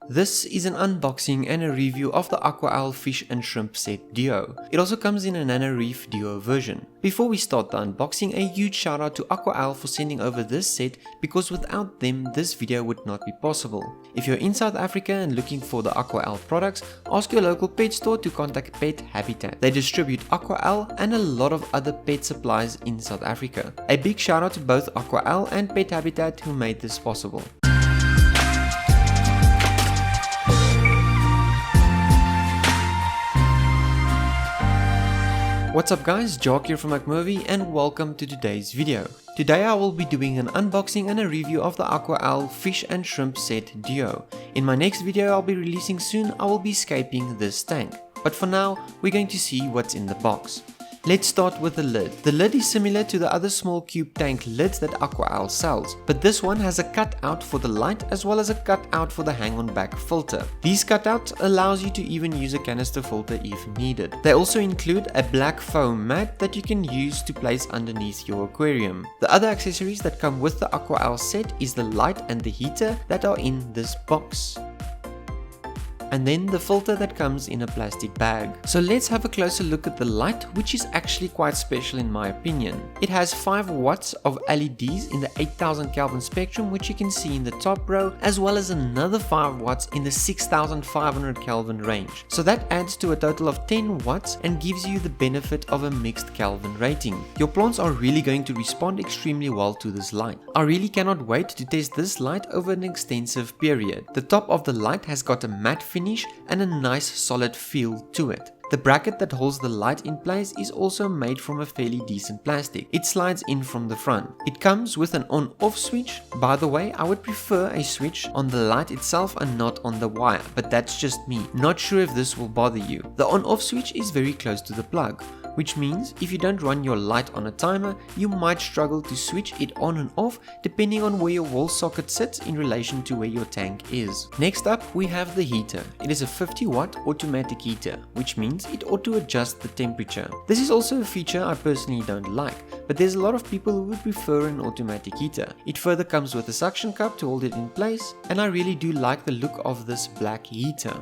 This is an unboxing and a review of the AquaEl Fish and Shrimp Set Duo. It also comes in a Nano Reef Duo version. Before we start the unboxing, a huge shout out to AquaEl for sending over this set, because without them this video would not be possible. If you're in South Africa and looking for the AquaEl products, ask your local pet store to contact Pet Habitat. They distribute AquaEl and a lot of other pet supplies in South Africa. A big shout out to both AquaEl and Pet Habitat who made this possible. What's up guys, Jock here from McMerwe and welcome to today's video. Today I will be doing an unboxing and a review of the AquaEl Fish and Shrimp Set Duo. In my next video I'll be releasing soon, I will be scaping this tank. But for now, we're going to see what's in the box. Let's start with the lid. The lid is similar to the other small cube tank lids that AquaEl sells, but this one has a cutout for the light as well as a cutout for the hang-on back filter. These cutouts allows you to even use a canister filter if needed. They also include a black foam mat that you can use to place underneath your aquarium. The other accessories that come with the AquaEl set is the light and the heater that are in this box. And then the filter that comes in a plastic bag. So let's have a closer look at the light, which is actually quite special in my opinion. It has 5 watts of LEDs in the 8000 Kelvin spectrum, which you can see in the top row, as well as another 5 watts in the 6500 Kelvin range. So that adds to a total of 10 watts and gives you the benefit of a mixed Kelvin rating. Your plants are really going to respond extremely well to this light. I really cannot wait to test this light over an extensive period. The top of the light has got a matte finish and a nice solid feel to it. The bracket that holds the light in place is also made from a fairly decent plastic. It slides in from the front. It comes with an on-off switch. By the way, I would prefer a switch on the light itself and not on the wire, but that's just me. Not sure if this will bother you. The on-off switch is very close to the plug, which means if you don't run your light on a timer, you might struggle to switch it on and off depending on where your wall socket sits in relation to where your tank is. Next up, we have the heater. It is a 50 watt automatic heater, which means it auto-adjusts the temperature. This is also a feature I personally don't like, but there's a lot of people who would prefer an automatic heater. It further comes with a suction cup to hold it in place, and I really do like the look of this black heater.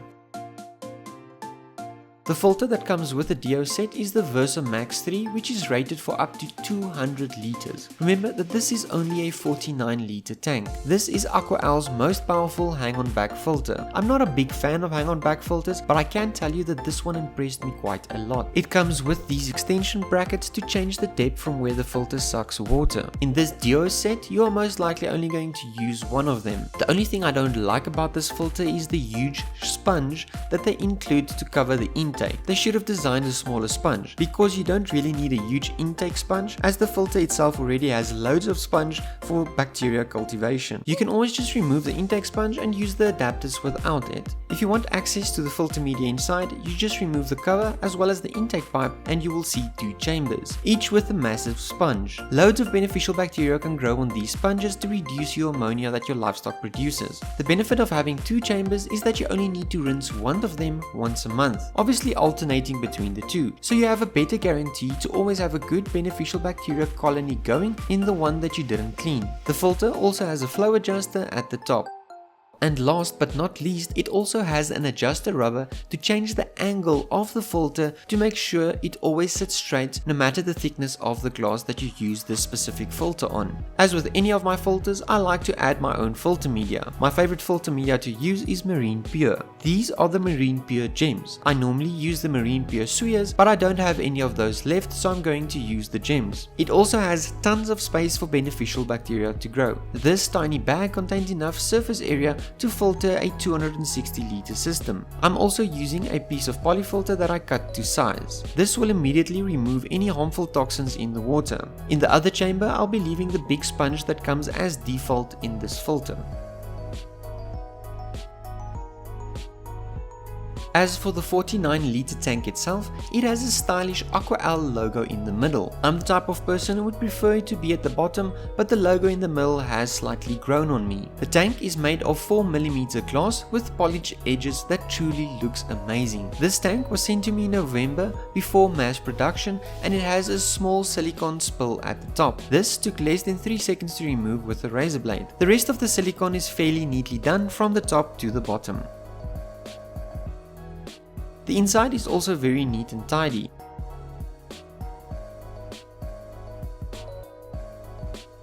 The filter that comes with the Duo set is the Versa Max 3, which is rated for up to 200 liters. Remember that this is only a 49 liter tank. This is AquaEl's most powerful hang-on back filter. I'm not a big fan of hang-on back filters, but I can tell you that this one impressed me quite a lot. It comes with these extension brackets to change the depth from where the filter sucks water. In this Duo set, you are most likely only going to use one of them. The only thing I don't like about this filter is the huge sponge that they include to cover the intake. They should have designed a smaller sponge, because you don't really need a huge intake sponge, as the filter itself already has loads of sponge for bacteria cultivation. You can always just remove the intake sponge and use the adapters without it. If you want access to the filter media inside, you just remove the cover as well as the intake pipe and you will see 2 chambers, each with a massive sponge. Loads of beneficial bacteria can grow on these sponges to reduce your ammonia that your livestock produces. The benefit of having 2 chambers is that you only need to rinse one of them once a month, obviously alternating between the 2, so you have a better guarantee to always have a good beneficial bacteria colony going in the one that you didn't clean. The filter also has a flow adjuster at the top. And last but not least, it also has an adjuster rubber to change the angle of the filter to make sure it always sits straight no matter the thickness of the glass that you use this specific filter on. As with any of my filters, I like to add my own filter media. My favorite filter media to use is Marine Pure. These are the Marine Pure gems. I normally use the Marine Pure Suyas, but I don't have any of those left, so I'm going to use the gems. It also has tons of space for beneficial bacteria to grow. This tiny bag contains enough surface area to filter a 260 liter system. I'm also using a piece of polyfilter that I cut to size. This will immediately remove any harmful toxins in the water. In the other chamber, I'll be leaving the big sponge that comes as default in this filter. As for the 49 liter tank itself, it has a stylish AquaEl logo in the middle. I'm the type of person who would prefer it to be at the bottom, but the logo in the middle has slightly grown on me. The tank is made of 4mm glass with polished edges that truly looks amazing. This tank was sent to me in November before mass production, and it has a small silicone spill at the top. This took less than 3 seconds to remove with a razor blade. The rest of the silicone is fairly neatly done from the top to the bottom. The inside is also very neat and tidy.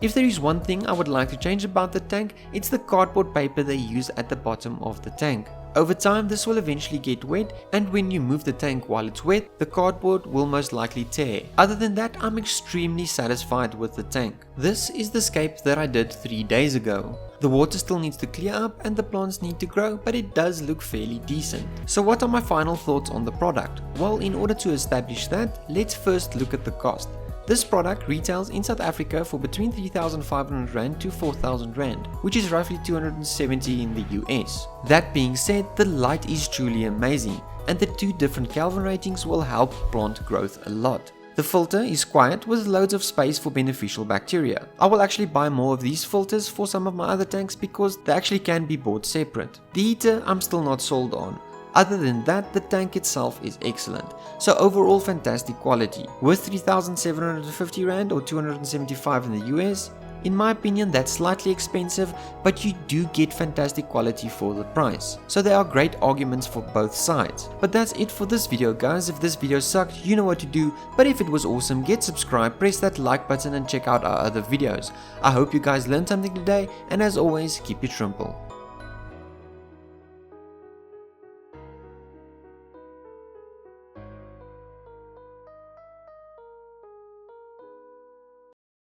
If there is one thing I would like to change about the tank, it's the cardboard paper they use at the bottom of the tank. Over time this will eventually get wet, and when you move the tank while it's wet, the cardboard will most likely tear. Other than that, I'm extremely satisfied with the tank. This is the scape that I did 3 days ago. The water still needs to clear up and the plants need to grow, but it does look fairly decent. So what are my final thoughts on the product? Well, in order to establish that, let's first look at the cost. This product retails in South Africa for between 3,500 Rand to 4,000 Rand, which is roughly 270 in the US. That being said, the light is truly amazing, and the 2 different Kelvin ratings will help plant growth a lot. The filter is quiet with loads of space for beneficial bacteria. I will actually buy more of these filters for some of my other tanks because they actually can be bought separate. The heater I'm still not sold on. Other than that, the tank itself is excellent. So overall fantastic quality. Worth 3,750 Rand or 275 in the US? In my opinion, that's slightly expensive, but you do get fantastic quality for the price. So there are great arguments for both sides. But that's it for this video guys. If this video sucked, you know what to do. But if it was awesome, get subscribed, press that like button and check out our other videos. I hope you guys learned something today, and as always, keep it shrimple.